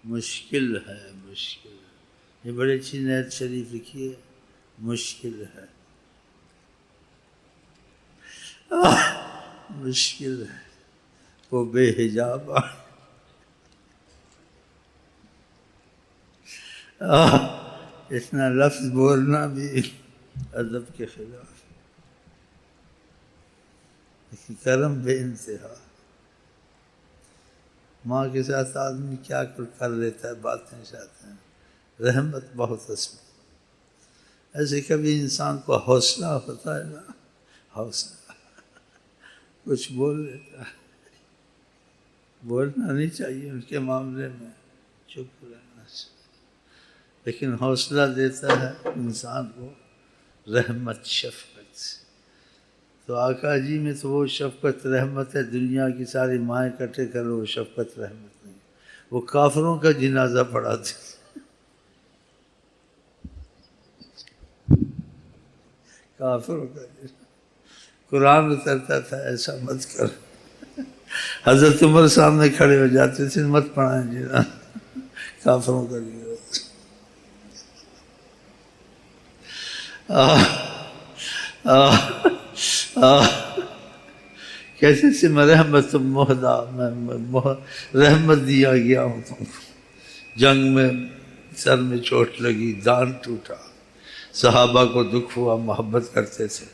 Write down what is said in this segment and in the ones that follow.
مشکل ہے، مشکل ہے، یہ بڑی اچھی نیت شریف لکھی ہے، مشکل ہے، مشکل ہے وہ بے حجاب اتنا لفظ بولنا بھی ادب کے خلاف، لیکن کرم بے انتہا۔ ماں کے ساتھ آدمی کیا کر لیتا ہے، باتیں چاہتے ہیں، رحمت بہت اس میں۔ ایسے کبھی انسان کو حوصلہ ہوتا ہے نا، حوصلہ کچھ بول لیتا ہے، بولنا نہیں چاہیے ان کے معاملے میں، چپ رہنا چاہیے، لیکن حوصلہ دیتا ہے انسان کو رحمت شفقت سے۔ تو آقا جی میں تو وہ شفقت رحمت ہے، دنیا کی ساری مائیں اکٹھے کرو وہ شفقت رحمت نہیں، وہ کافروں کا جنازہ پڑھاتے، کافروں کا جنازہ۔ قرآن اترتا تھا ایسا مت کر، حضرت عمر سامنے کھڑے ہو جاتے تھے، مت پڑھائیں جنازہ کافروں کا جنازہ۔ کیسے سے میں رحمت مہدا، میں رحمت دیا گیا ہوں تم کو، جنگ میں سر میں چوٹ لگی، دان ٹوٹا، صحابہ کو دکھ ہوا، محبت کرتے تھے،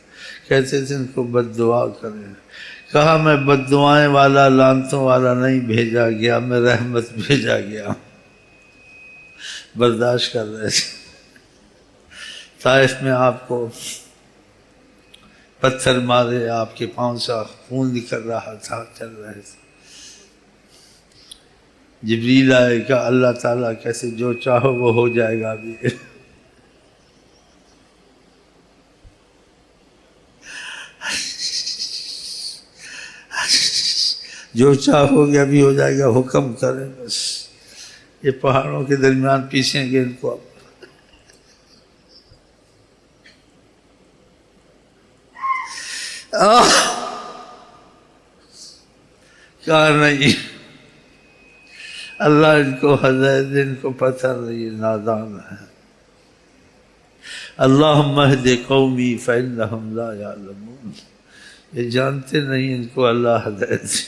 کہتے تھے ان کو بد دعا کریں، کہا میں بد دعائیں والا لعنتوں والا نہیں بھیجا گیا، میں رحمت بھیجا گیا، برداشت کر رہے تھے۔ طائف میں آپ کو پتھر مارے، آپ کے پاؤں سے خون نکل رہا تھا، چل رہے تھے، جبریل آئے، کہا اللہ تعالیٰ کیسے جو چاہو وہ ہو جائے گا ابھی، جو چاہو گے ابھی ہو جائے گا، حکم کریں بس، یہ پہاڑوں کے درمیان پیسیں گے ان کو اب۔ کہا نہیں، اللہ ان کو ہدایت دے، ان کو پتہ نہیں، نادان ہے۔ اللہم اہد قومی فإنہم لا یعلمون، یہ جانتے نہیں، ان کو اللہ ہدایت دے۔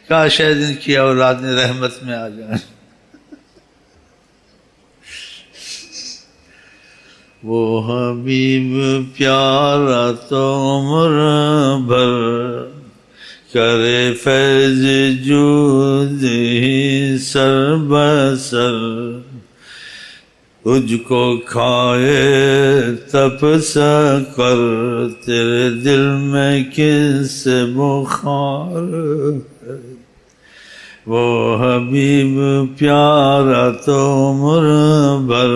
کہا شاید ان کی اولاد رحمت میں آ جائیں۔ وہ حبیب پیارا تو عمر بھر، کرے فیض جود ہی سر بسر، تجھ کو کھائے تپ سکر، تیرے دل میں کس سے بخار ہے۔ وہ حبیب پیارا تو عمر بھر،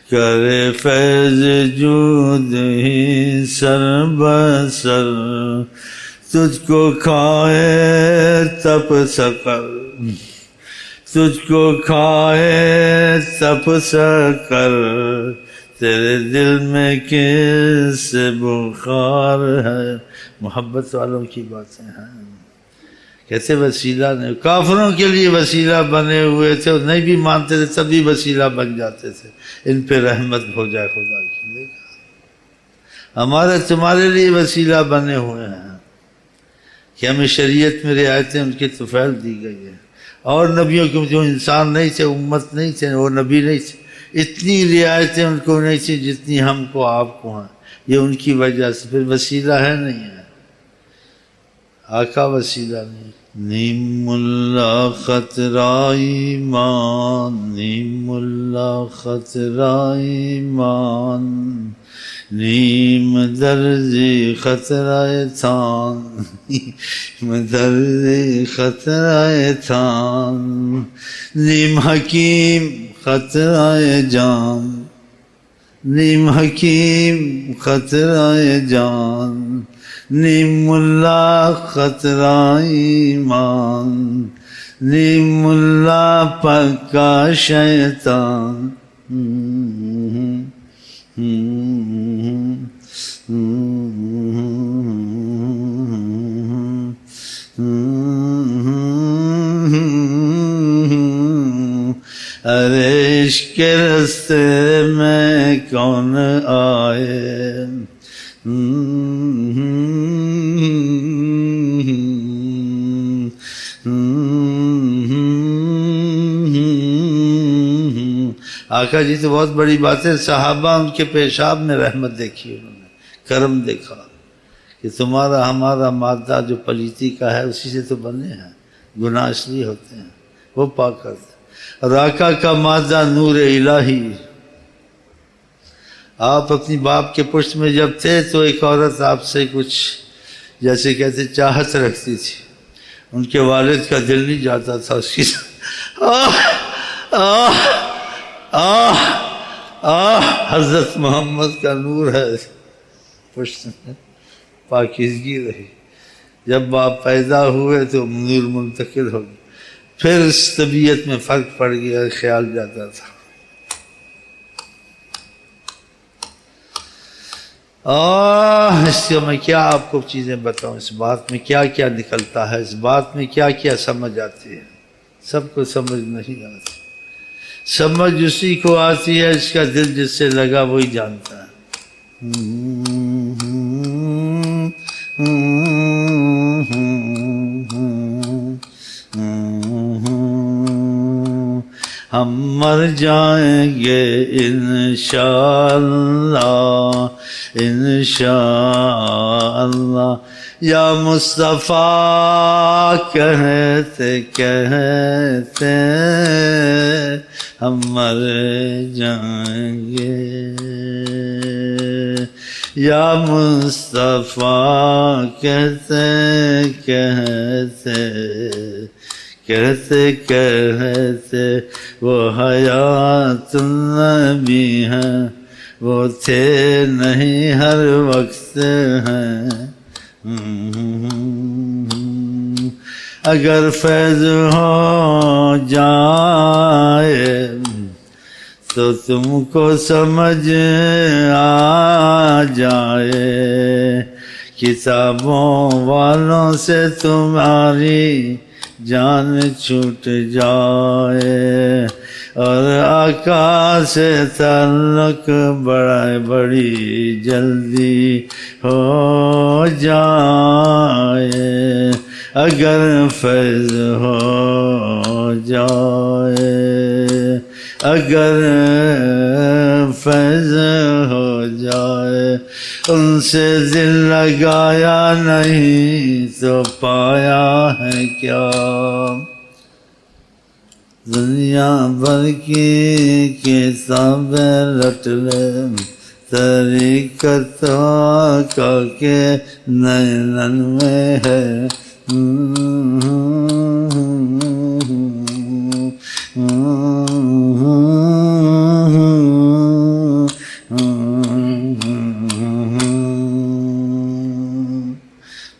کرے فیض جود ہی سر بسر، تجھ کو کھائے تپ سکر، تجھ کو کھائے تپ سکر، تیرے دل میں کس بخار ہے۔ محبت والوں کی باتیں ہیں، کیسے وسیلہ نہیں، کافروں کے لیے وسیلہ بنے ہوئے تھے، اور نہیں بھی مانتے تھے تب بھی وسیلہ بن جاتے تھے، ان پہ رحمت ہو جائے خدا کی۔ دیکھا ہمارے تمہارے لیے وسیلہ بنے ہوئے ہیں کہ ہمیں شریعت میں رعایتیں ان کی توفیل دی گئی ہے، اور نبیوں کے جو انسان نہیں تھے، امت نہیں تھے، وہ نبی نہیں تھے، اتنی رعایتیں ان کو نہیں تھی جتنی ہم کو آپ کو ہیں، یہ ان کی وجہ سے، پھر وسیلہ ہے نہیں ہے، آقا وسیلہ نہیں۔ نیم اللہ خطرہ ایمان، نیم اللہ خطرہ ایمان، نیم درزی خطرہ تھان، نیم درزی خطرہ تھان، نیم حکیم خطرہ جان، نیم حکیم خطرہ جان، نیم اللہ خطرہ ایمان، نیم اللہ پکا شیطان۔ عشق کے رستے میں کون آئے، آقا جی تو بہت بڑی بات ہے، صحابہ ان کے پیشاب میں رحمت دیکھی، انہوں نے کرم دیکھا کہ تمہارا ہمارا مادہ جو پلیتی کا ہے اسی سے تو بنے ہیں، گناہ اس لیے ہوتے ہیں، وہ پاک کرتے ہیں۔ اور آقا کا مادہ نور الہی۔ آپ اپنی باپ کے پشت میں جب تھے تو ایک عورت آپ سے کچھ جیسے کہتے چاہت رکھتی تھی، ان کے والد کا دل نہیں جاتا تھا اس کی حضرت محمد کا نور ہے پشت میں، پاکیزگی رہی۔ جب آپ پیدا ہوئے تو نور منتقل ہو گیا، پھر اس طبیعت میں فرق پڑ گیا، خیال جاتا تھا۔ اس سے میں کیا آپ کو چیزیں بتاؤں، اس بات میں کیا کیا نکلتا ہے، اس بات میں کیا کیا سمجھ آتی ہے، سب کو سمجھ نہیں آتی۔ سمجھ اسی کو آتی ہے اس کا دل جس سے لگا وہی جانتا ہے۔ ہم مر جائیں گے انشاءاللہ انشاءاللہ، یا مصطفیٰ کہتے کہتے ہم مر جائیں گے، یا مصطفیٰ کہتے کہتے کہتے کہتے وہ حیات النبی ہیں، وہ تھے نہیں ہر وقت ہیں۔ اگر فیض ہو جائے تو تم کو سمجھ آ جائے، کتابوں والوں سے تمہاری جان چھوٹ جائے، اور آقا سے تعلق بڑی جلدی ہو جائے، اگر فیض ہو جائے، اگر فیض ہو جائے۔ ان سے دل لگایا نہیں تو پایا ہے کیا، دنیا بھر کی کتابیں رٹ لے، طریقت آقا کے نینن میں ہے۔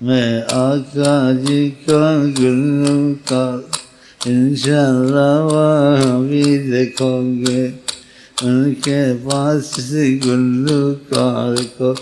میں آقا جی کا گلوکار، انشاءاللہ وہاں بھی دیکھو گے، ان کے پاس گلوکار کو